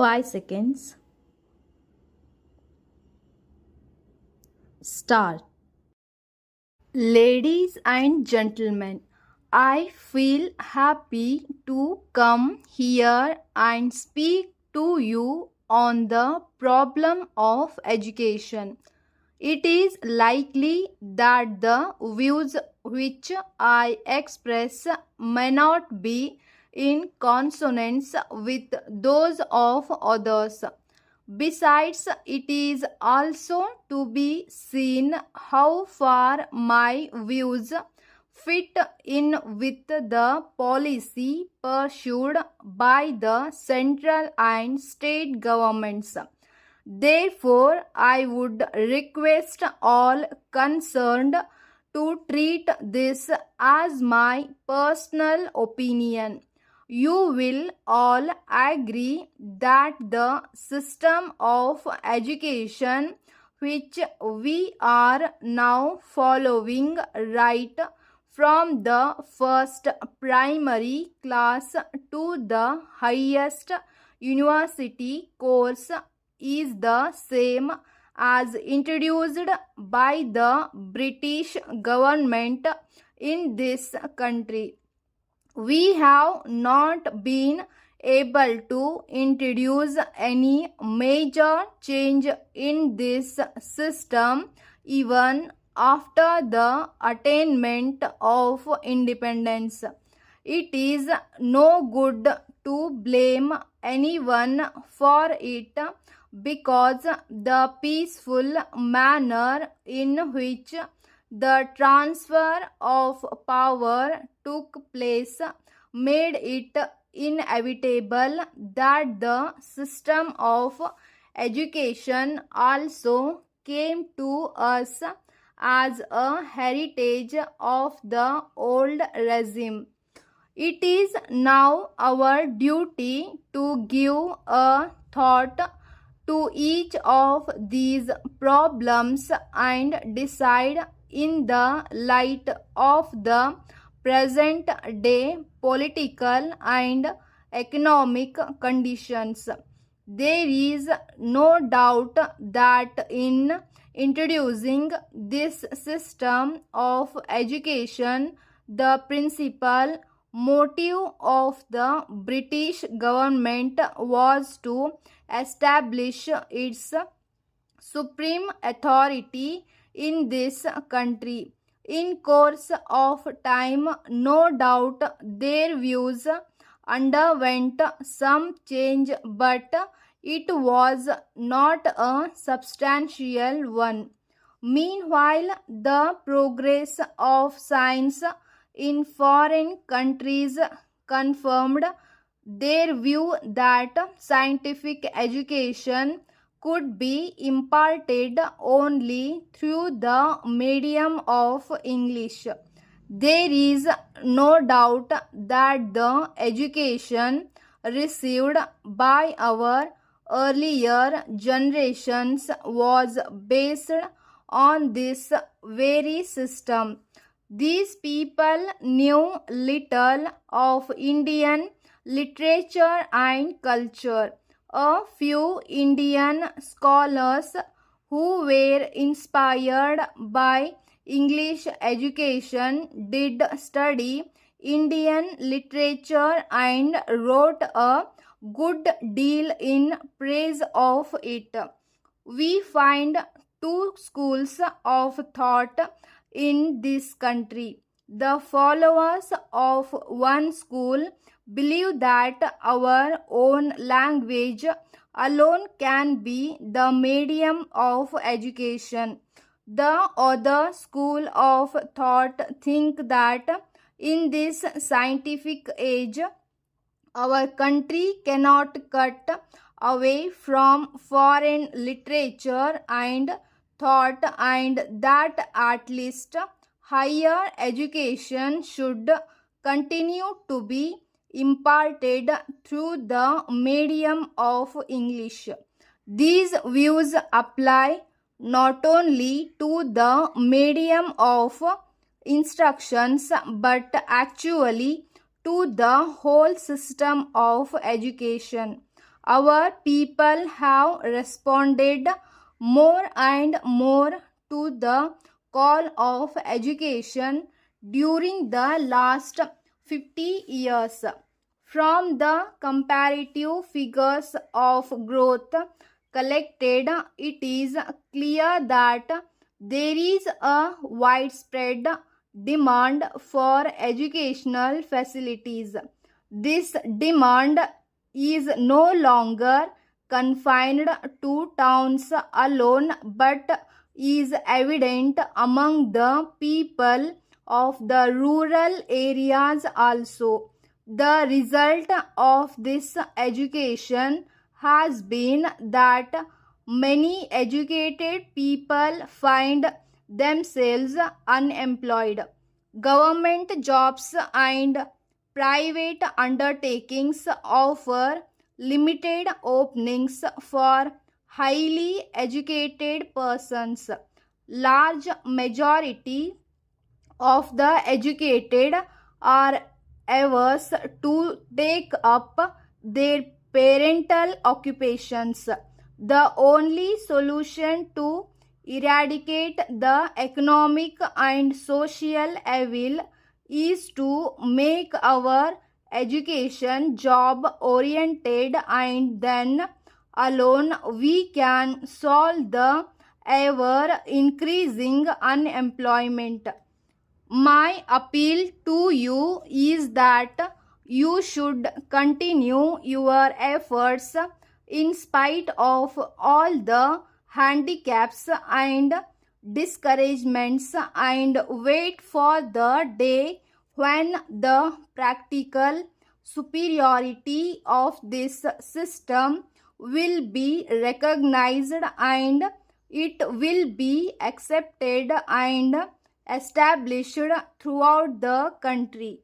5 seconds. Start. Ladies and gentlemen, I feel happy to come here and speak to you on the problem of education. It is likely that the views which I express may not be in consonance with those of others. Besides, it is also to be seen how far my views fit in with the policy pursued by the central and state governments. Therefore, I would request all concerned to treat this as my personal opinion. You will all agree that the system of education which we are now following right from the first primary class to the highest university course is the same as introduced by the British government in this country. We have not been able to introduce any major change in this system even after the attainment of independence. It is no good to blame anyone for it because the peaceful manner in which the transfer of power took place made it inevitable that the system of education also came to us as a heritage of the old regime. It is now our duty to give a thought to each of these problems and decide in the light of the present day political and economic conditions. There is no doubt that in introducing this system of education, the principal motive of the British government was to establish its supreme authority in this country. In course of time, no doubt their views underwent some change, but it was not a substantial one. Meanwhile, the progress of science in foreign countries confirmed their view that scientific education could be imparted only through the medium of English. There is no doubt that the education received by our earlier generations was based on this very system. These people knew little of Indian literature and culture. A few Indian scholars who were inspired by English education did study Indian literature and wrote a good deal in praise of it. We find two schools of thought in this country. The followers of one school believe that our own language alone can be the medium of education. The other school of thought think that in this scientific age, our country cannot cut away from foreign literature and thought, and that at least higher education should continue to be imparted through the medium of English. These views apply not only to the medium of instructions but actually to the whole system of education. our people have responded more and more to the call of education during the last 50 years. From the comparative figures of growth collected, it is clear that there is a widespread demand for educational facilities. This demand is no longer confined to towns alone but is evident among the people of the rural areas also. The result of this education has been that many educated people find themselves unemployed. Government jobs and private undertakings offer limited openings for highly educated persons. Large majority of the educated are averse to take up their parental occupations. The only solution to eradicate the economic and social evil is to make our education job oriented, and then alone we can solve the ever increasing unemployment. My appeal to you is that you should continue your efforts in spite of all the handicaps and discouragements, and wait for the day when the practical superiority of this system will be recognized and it will be accepted and established throughout the country.